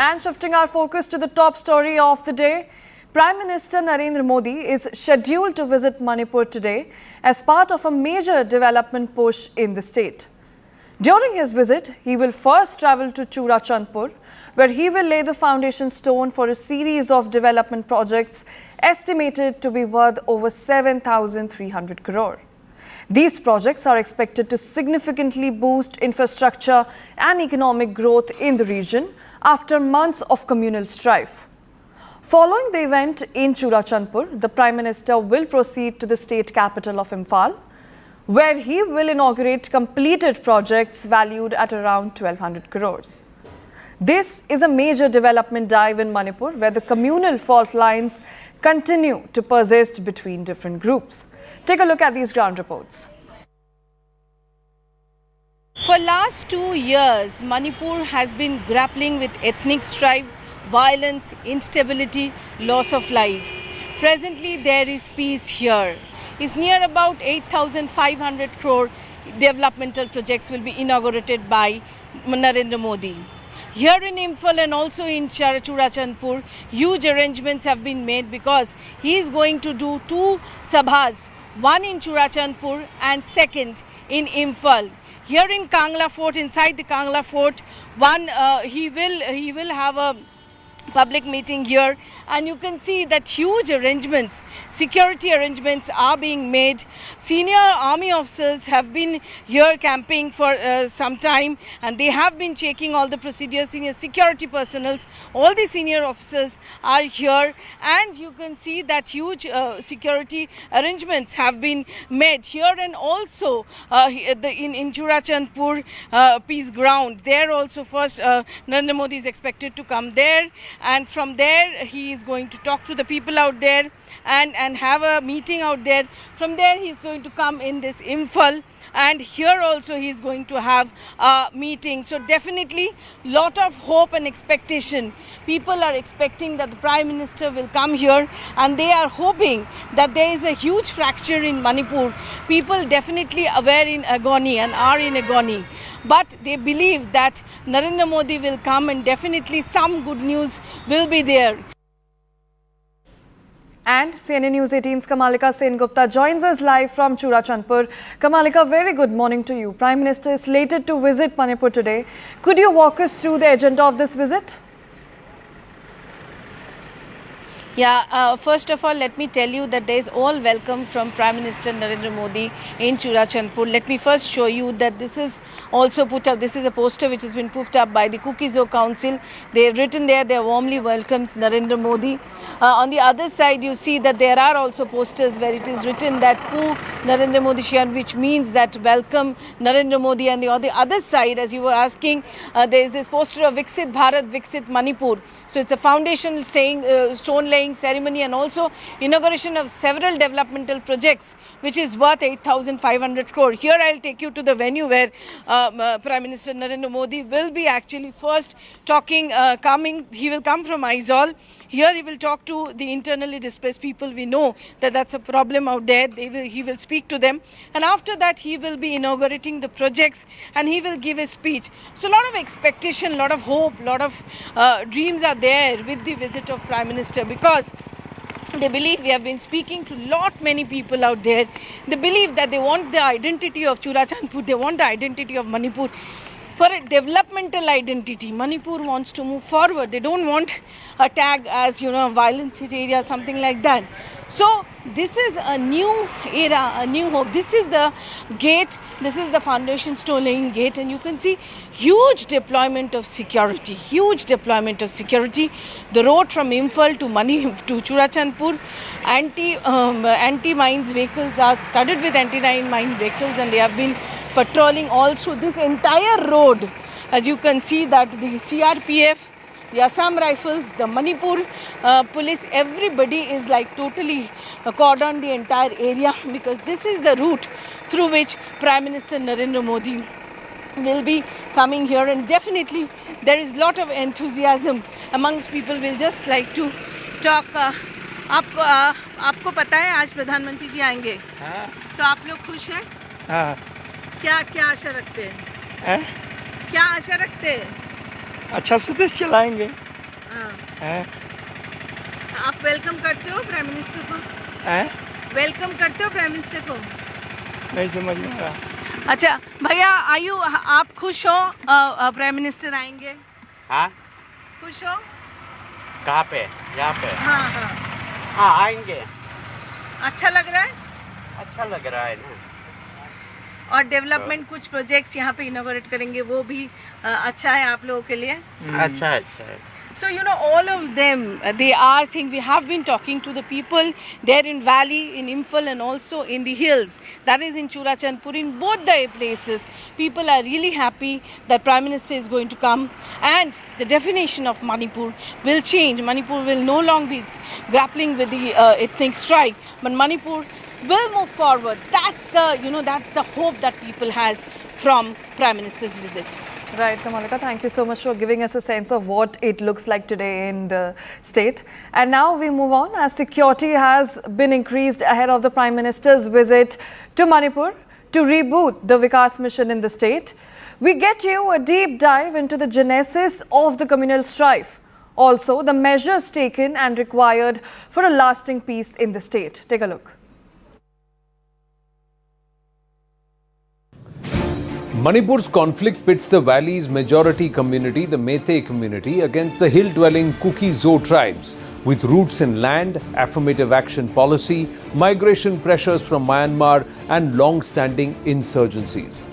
And shifting our focus to the top story of the day, Prime Minister Narendra Modi is scheduled to visit Manipur today as part of a major development push in the state. During his visit, he will first travel to Churachandpur, where he will lay the foundation stone for a series of development projects estimated to be worth over 7,300 crore. These projects are expected to significantly boost infrastructure and economic growth in the region after months of communal strife. Following the event in Churachandpur, the Prime Minister will proceed to the state capital of Imphal, where he will inaugurate completed projects valued at around 1,200 crores. This is a major development dive in Manipur, where the communal fault lines continue to persist between different groups. Take a look at these ground reports. For last 2 years, Manipur has been grappling with ethnic strife, violence, instability, loss of life. Presently, there is peace here. It's near about 8,500 crore developmental projects will be inaugurated by Narendra Modi. Here in Imphal and also in Churachandpur, huge arrangements have been made because he is going to do 2 sabhas, one in Churachandpur and second in Imphal. Here in Kangla Fort, inside the Kangla Fort, he will have a public meeting here, and you can see that huge arrangements, security arrangements are being made. Senior army officers have been here camping for some time, and they have been checking all the procedures. Senior security personnel, all the senior officers are here, and you can see that huge security arrangements have been made here. And also in Churachandpur peace ground, there also first Narendra Modi is expected to come there, and from there he is going to talk to the people out there and have a meeting out there. From there he is going to come in this Imphal, and here also he is going to have a meeting. So definitely lot of hope and expectation. People are expecting that the Prime Minister will come here, and they are hoping that there is a huge fracture in Manipur. People definitely aware in agony and are in agony, but they believe that Narendra Modi will come and definitely some good news will be there. And CNN News 18's Kamalika Sen Gupta joins us live from Churachandpur. Kamalika, very good morning to you. Prime Minister is slated to visit Manipur today. Could you walk us through the agenda of this visit? Yeah, first of all, let me tell you that there is all welcome from Prime Minister Narendra Modi in Churachandpur. Let me first show you that this is also put up. This is a poster which has been put up by the Cookizo Council. They have written there, they warmly welcomes Narendra Modi. On the other side, you see that there are also posters where it is written that Pu Narendra Modi Shian, which means that welcome Narendra Modi. And on the other side, as you were asking, there is this poster of Viksit Bharat, Viksit Manipur. So it's a foundation stone laying ceremony and also inauguration of several developmental projects, which is worth 8,500 crore. Here I'll take you to the venue where Prime Minister Narendra Modi will be actually first talking, he will come from Aizawl. Here he will talk to the internally displaced people. We know that that's a problem out there. He will speak to them, and after that he will be inaugurating the projects and he will give a speech. So a lot of expectation, a lot of hope, a lot of dreams are there with the visit of Prime Minister, because they believe, we have been speaking to many people out there, they believe that they want the identity of Churachandpur, they want the identity of Manipur. For a developmental identity, Manipur wants to move forward. They don't want a tag as, violence hit area, something like that. So this is a new era, a new hope. This is the gate, this is the foundation stone laying gate, and you can see huge deployment of security, huge deployment of security. The road from Imphal to Churachandpur, anti-mines vehicles are studded with anti-mine vehicles, and they have been patrolling all through this entire road. As you can see that the CRPF, the Assam Rifles, the Manipur police, everybody is like totally cordoned the entire area, because this is the route through which Prime Minister Narendra Modi will be coming here. And definitely there is a lot of enthusiasm amongst people. We'll just like to talk. आपको पता है आज प्रधानमंत्री जी आएंगे? तो आप लोग खुश हैं? हाँ. क्या आशा रखते हैं? क्या आशा रखते हैं? अच्छा से देश चलाएंगे। हैं? आप वेलकम करते हो प्राइम मिनिस्टर को? हैं? वेलकम करते हो प्राइम मिनिस्टर को? नहीं समझ में आ रहा। अच्छा भैया, आयु आप खुश हो प्राइम मिनिस्टर आएंगे? हाँ? खुश हो? कहाँ पे? यहाँ पे? हाँ हाँ। हाँ आएंगे। अच्छा लग रहा है? अच्छा लग रहा है ना। और डेवलपमेंट कुछ प्रोजेक्ट्स यहाँ पे इनॉग्रेट करेंगे, वो भी अच्छा है आप लोगों के लिए? अच्छा है। So you know, all of them, they are saying, we have been talking to the people there in valley, in Imphal and also in the hills, that is in Churachandpur, in both the places. People are really happy that Prime Minister is going to come and the definition of Manipur will change. Manipur will no longer be grappling with the ethnic strike, but Manipur will move forward. That's the hope that people has from Prime Minister's visit. Right, Kamalika, thank you so much for giving us a sense of what it looks like today in the state. And now we move on as security has been increased ahead of the Prime Minister's visit to Manipur to reboot the Vikas mission in the state. We get you a deep dive into the genesis of the communal strife. Also, the measures taken and required for a lasting peace in the state. Take a look. Manipur's conflict pits the valley's majority community, the Meitei community, against the hill-dwelling Kuki-Zo tribes. With roots in land, affirmative action policy, migration pressures from Myanmar and long-standing insurgencies.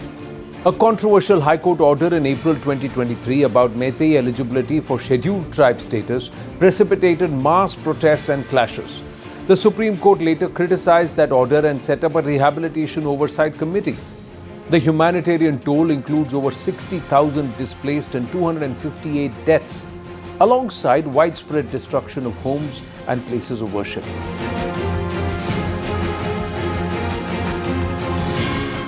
A controversial High Court order in April 2023 about Meitei eligibility for scheduled tribe status precipitated mass protests and clashes. The Supreme Court later criticized that order and set up a rehabilitation oversight committee. The humanitarian toll includes over 60,000 displaced and 258 deaths, alongside widespread destruction of homes and places of worship.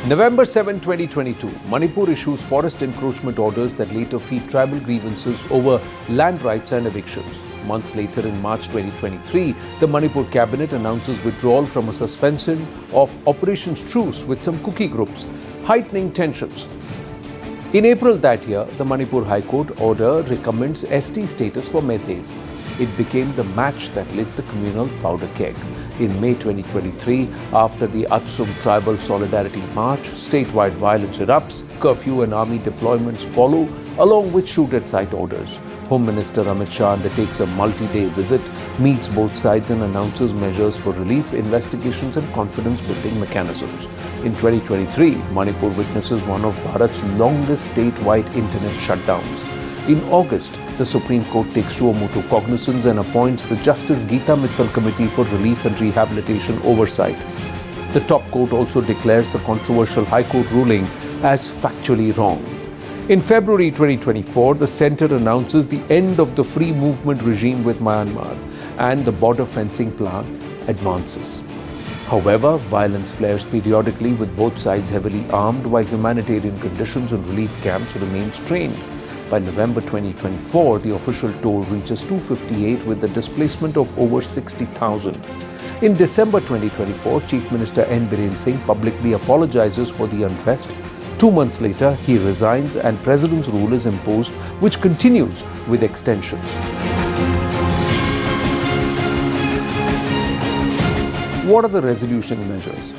November 7, 2022, Manipur issues forest encroachment orders that later feed tribal grievances over land rights and evictions. Months later, in March 2023, the Manipur cabinet announces withdrawal from a suspension of Operations Truce with some Kuki groups, heightening tensions. In April that year, the Manipur High Court order recommends ST status for Meiteis. It became the match that lit the communal powder keg. In May 2023, after the Atsum Tribal Solidarity March, statewide violence erupts, curfew and army deployments follow, along with shoot-at-sight orders. Home Minister Amit Shah undertakes a multi-day visit, meets both sides and announces measures for relief, investigations and confidence-building mechanisms. In 2023, Manipur witnesses one of Bharat's longest statewide internet shutdowns. In August, the Supreme Court takes suo motu cognizance and appoints the Justice Geeta Mittal Committee for Relief and Rehabilitation Oversight. The top court also declares the controversial High Court ruling as factually wrong. In February 2024, the centre announces the end of the free movement regime with Myanmar and the border fencing plan advances. However, violence flares periodically with both sides heavily armed while humanitarian conditions in relief camps remain strained. By November 2024, the official toll reaches 258 with the displacement of over 60,000. In December 2024, Chief Minister N. Biren Singh publicly apologizes for the unrest. 2 months later, he resigns and President's rule is imposed, which continues with extensions. What are the resolution measures?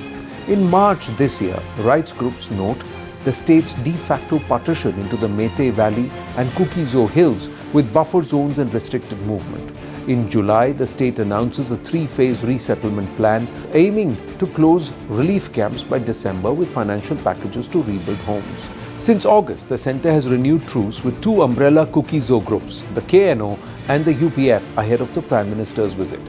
In March this year, rights groups note the state's de facto partition into the Meitei Valley and Kuki-Zo Hills with buffer zones and restricted movement. In July, the state announces a 3-phase resettlement plan aiming to close relief camps by December with financial packages to rebuild homes. Since August, the centre has renewed truce with 2 umbrella Kuki-Zo groups, the KNO and the UPF, ahead of the Prime Minister's visit.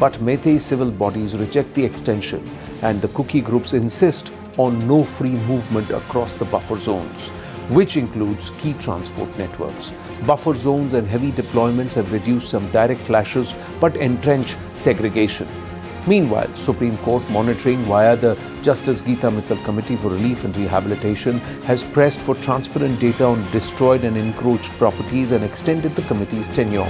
But Meitei civil bodies reject the extension and the Kuki groups insist on no free movement across the buffer zones, which includes key transport networks. Buffer zones and heavy deployments have reduced some direct clashes but entrench segregation. Meanwhile, Supreme Court, monitoring via the Justice Geeta Mittal Committee for Relief and Rehabilitation, has pressed for transparent data on destroyed and encroached properties and extended the committee's tenure.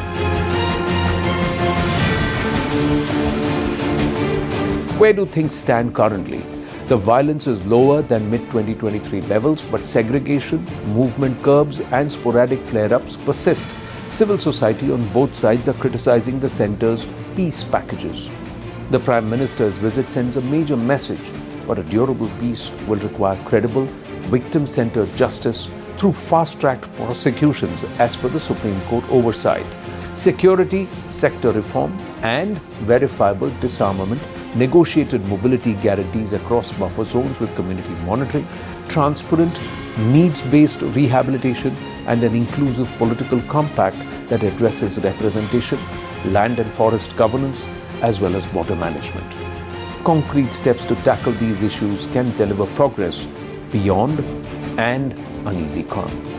Where do things stand currently? The violence is lower than mid-2023 levels, but segregation, movement curbs and sporadic flare-ups persist. civil society on both sides are criticizing the centre's peace packages. The Prime Minister's visit sends a major message, but a durable peace will require credible, victim-centered justice through fast-tracked prosecutions as per the Supreme Court oversight, security sector reform and verifiable disarmament, negotiated mobility guarantees across buffer zones with community monitoring, transparent, needs-based rehabilitation and an inclusive political compact that addresses representation, land and forest governance as well as border management. Concrete steps to tackle these issues can deliver progress beyond an uneasy calm.